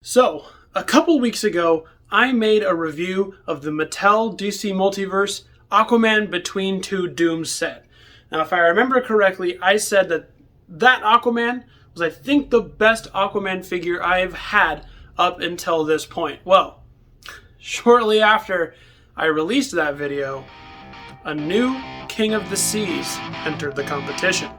So, a couple weeks ago, I made a review of the Mattel DC Multiverse Aquaman Between Two Dooms set. Now, if I remember correctly, I said that Aquaman was, I think, the best Aquaman figure I have had up until this point. Well, shortly after I released that video, a new King of the Seas entered the competition.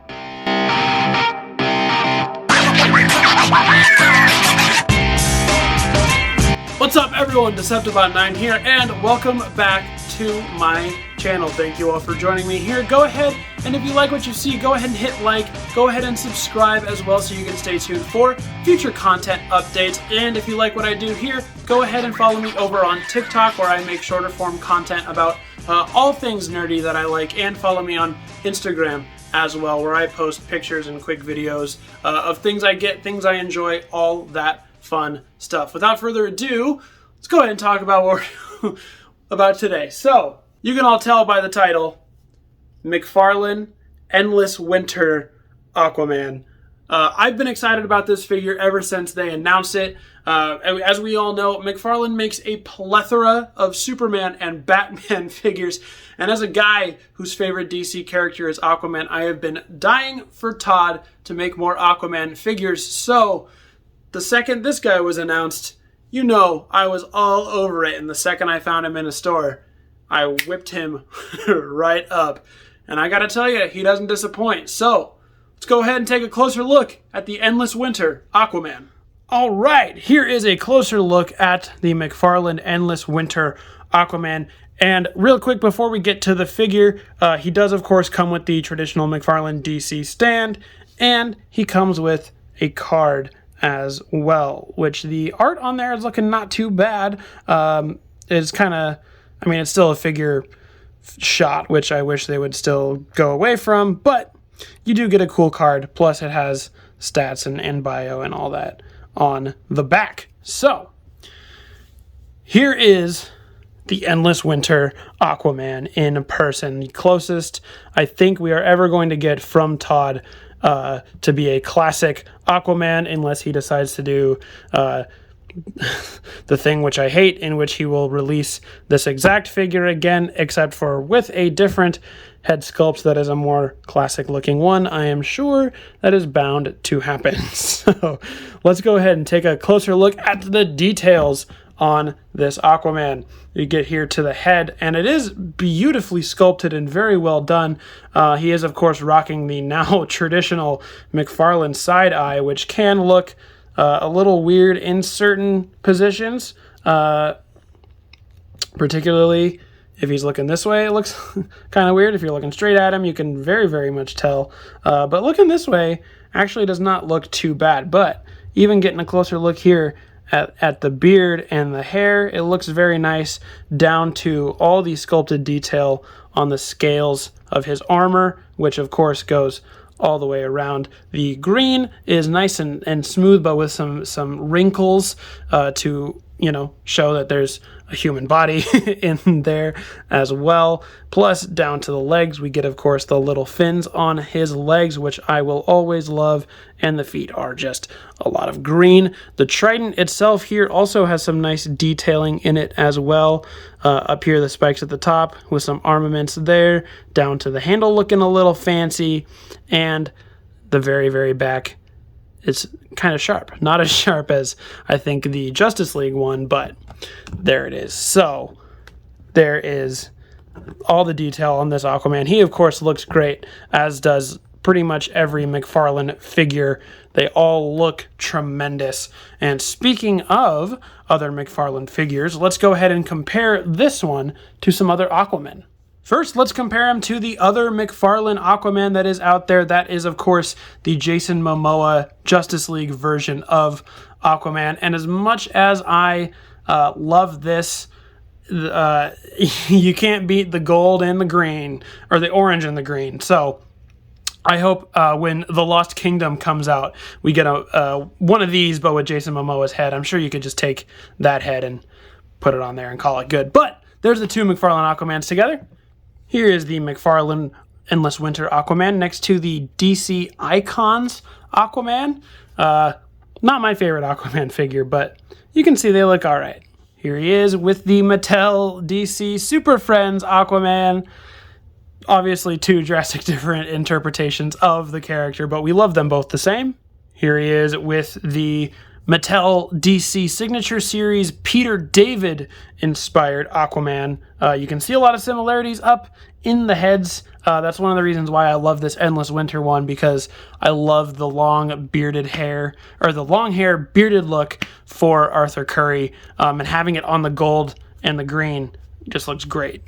What's up, everyone? Deceptibot9 here, and welcome back to my channel. Thank you all for joining me here. Go ahead, and if you like what you see, go ahead and hit like, go ahead and subscribe as well so you can stay tuned for future content updates. And if you like what I do here, go ahead and follow me over on TikTok, where I make shorter form content about all things nerdy that I like, and follow me on Instagram as well, where I post pictures and quick videos of things I get, things I enjoy, all that fun stuff. Without further ado, let's go ahead and talk about what we're about today. So, you can all tell by the title, McFarlane Endless Winter Aquaman. I've been excited about this figure ever since they announced it. As we all know, McFarlane makes a plethora of Superman and Batman figures, and as a guy whose favorite DC character is Aquaman, I have been dying for Todd to make more Aquaman figures. So, the second this guy was announced, you know I was all over it, and the second I found him in a store, I whipped him right up. And I gotta tell you, he doesn't disappoint. So, let's go ahead and take a closer look at the Endless Winter Aquaman. Alright, here is a closer look at the McFarlane Endless Winter Aquaman. And real quick before we get to the figure, he does of course come with the traditional McFarlane DC stand, and he comes with a card as well, which the art on there is looking not too bad. It's kind of, I mean, it's still a figure shot, which I wish they would still go away from, but you do get a cool card, plus it has stats and bio and all that on the back. So, here is the Endless Winter Aquaman in person. The closest I think we are ever going to get from Todd to be a classic Aquaman, unless he decides to do the thing which I hate, in which he will release this exact figure again, except for with a different head sculpt that is a more classic looking one. I am sure that is bound to happen. So let's go ahead and take a closer look at the details on this Aquaman. You get here to the head, and it is beautifully sculpted and very well done. He is, of course, rocking the now traditional McFarlane side eye, which can look a little weird in certain positions, particularly if he's looking this way. It looks kind of weird. If you're looking straight at him, you can very, very much tell. But looking this way actually does not look too bad. But even getting a closer look here at the beard and the hair, it looks very nice, down to all the sculpted detail on the scales of his armor, which of course goes all the way around. The green is nice and smooth, but with some wrinkles to, you know, show that there's a human body in there as well. Plus, down to the legs, we get, of course, the little fins on his legs, which I will always love, and the feet are just a lot of green. The trident itself here also has some nice detailing in it as well. Up here, the spikes at the top with some armaments there, down to the handle looking a little fancy, and the very, very back, it's kind of sharp. Not as sharp as, I think, the Justice League one, but there it is. So, there is all the detail on this Aquaman. He, of course, looks great, as does pretty much every McFarlane figure. They all look tremendous. And speaking of other McFarlane figures, let's go ahead and compare this one to some other Aquaman. First, let's compare him to the other McFarlane Aquaman that is out there. That is, of course, the Jason Momoa Justice League version of Aquaman. And as much as I love this, you can't beat the gold and the green, or the orange and the green. So I hope when The Lost Kingdom comes out, we get one of these, but with Jason Momoa's head. I'm sure you could just take that head and put it on there and call it good. But there's the two McFarlane Aquamans together. Here is the McFarlane Endless Winter Aquaman next to the DC Icons Aquaman. Not my favorite Aquaman figure, but you can see they look all right. Here he is with the Mattel DC Super Friends Aquaman. Obviously, two drastic different interpretations of the character, but we love them both the same. Here he is with the Mattel DC Signature Series Peter David inspired Aquaman. You can see a lot of similarities up in the heads. That's one of the reasons why I love this Endless Winter one, because I love the long bearded hair, or the long hair bearded look for Arthur Curry, and having it on the gold and the green just looks great.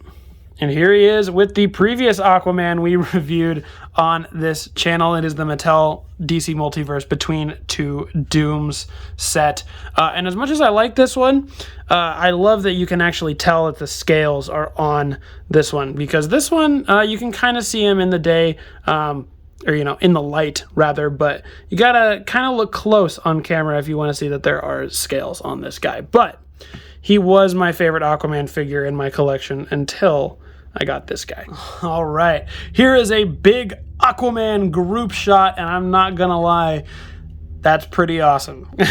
And here he is with the previous Aquaman we reviewed on this channel. It is the Mattel DC Multiverse Between Two Dooms set. And as much as I like this one, I love that you can actually tell that the scales are on this one. Because this one, you can kind of see him in the day, or, you know, in the light, rather. But you gotta kind of look close on camera if you want to see that there are scales on this guy. But he was my favorite Aquaman figure in my collection until I got this guy. All right, here is a big Aquaman group shot, and I'm not gonna lie, that's pretty awesome. With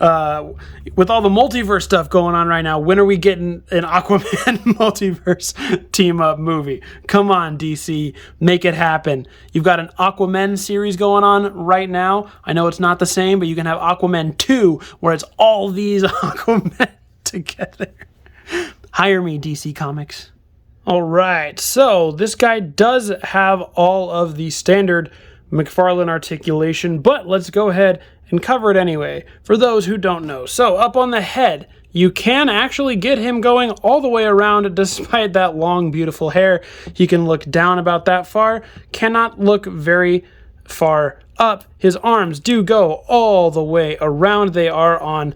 all the multiverse stuff going on right now, when are we getting an Aquaman multiverse team-up movie? Come on, DC, make it happen. You've got an Aquaman series going on right now. I know it's not the same, but you can have Aquaman 2, where it's all these Aquaman together. Hire me, DC Comics. All right, so this guy does have all of the standard McFarlane articulation, but let's go ahead and cover it anyway, for those who don't know. So up on the head, you can actually get him going all the way around despite that long, beautiful hair. He can look down about that far, cannot look very far up. His arms do go all the way around. They are on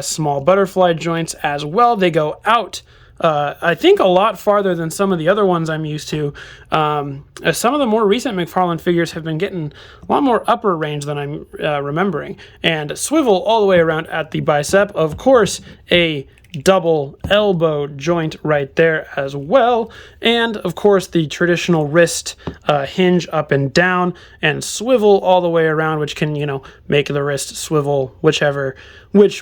small butterfly joints as well. They go out I think a lot farther than some of the other ones I'm used to. Some of the more recent McFarlane figures have been getting a lot more upper range than I'm remembering. And swivel all the way around at the bicep. Of course, a double elbow joint right there as well. And, of course, the traditional wrist hinge up and down and swivel all the way around, which can, you know, make the wrist swivel which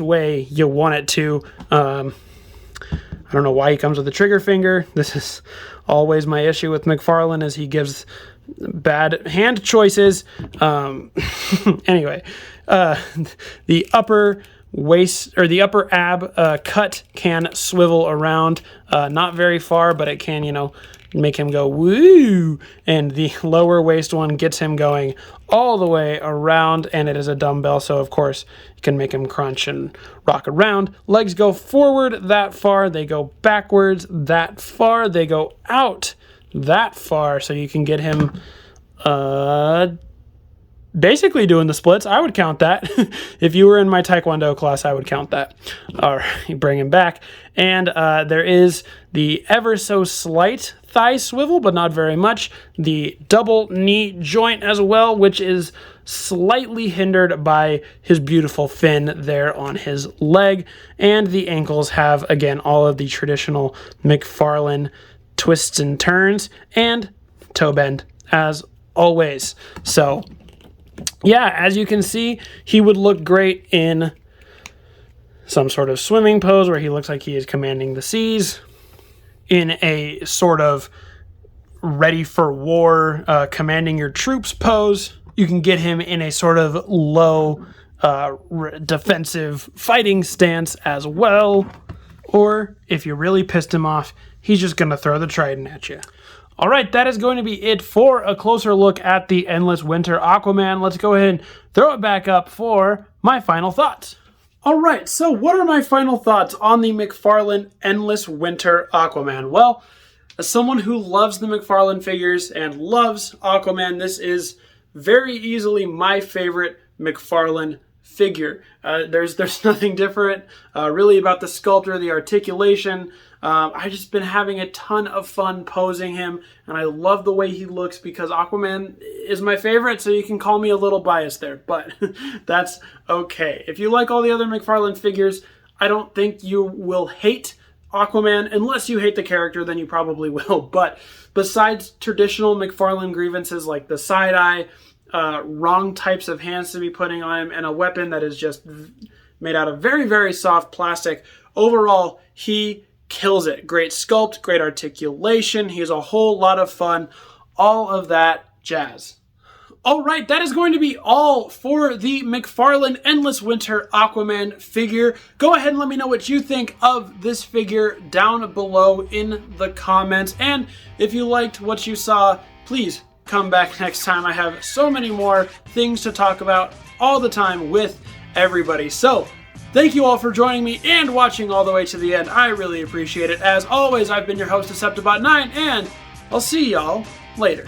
way you want it to. I don't know why he comes with a trigger finger. This is always my issue with McFarlane, is he gives bad hand choices. Anyway, the upper waist, or the upper ab cut can swivel around, not very far, but it can, you know, make him go woo, and the lower waist one gets him going all the way around, and it is a dumbbell, so of course you can make him crunch and rock around. Legs go forward that far, they go backwards that far, they go out that far, so you can get him basically doing the splits. I would count that. If you were in my Taekwondo class, I would count that. All right, bring him back. And there is the ever so slight thigh swivel, but not very much. The double knee joint as well, which is slightly hindered by his beautiful fin there on his leg. And the ankles have, again, all of the traditional McFarlane twists and turns and toe bend as always. So yeah, as you can see, he would look great in some sort of swimming pose where he looks like he is commanding the seas, in a sort of ready for war, commanding your troops pose. You can get him in a sort of low defensive fighting stance as well. Or if you really pissed him off, he's just going to throw the trident at you. All right, that is going to be it for a closer look at the Endless Winter Aquaman. Let's go ahead and throw it back up for my final thoughts. All right, so what are my final thoughts on the McFarlane Endless Winter Aquaman? Well, as someone who loves the McFarlane figures and loves Aquaman, this is very easily my favorite McFarlane figure. There's nothing different really about the sculpture, the articulation. I've just been having a ton of fun posing him, and I love the way he looks because Aquaman is my favorite, so you can call me a little biased there, but that's okay. If you like all the other McFarlane figures, I don't think you will hate Aquaman. Unless you hate the character, then you probably will. But besides traditional McFarlane grievances like the side eye, wrong types of hands to be putting on him, and a weapon that is just made out of very, very soft plastic. Overall, he kills it. Great sculpt, great articulation. He is a whole lot of fun. All of that jazz. All right, that is going to be all for the McFarlane Endless Winter Aquaman figure. Go ahead and let me know what you think of this figure down below in the comments. And if you liked what you saw, please come back next time. I have so many more things to talk about all the time with everybody. So, thank you all for joining me and watching all the way to the end. I really appreciate it. As always, I've been your host, Deceptibot9, and I'll see y'all later.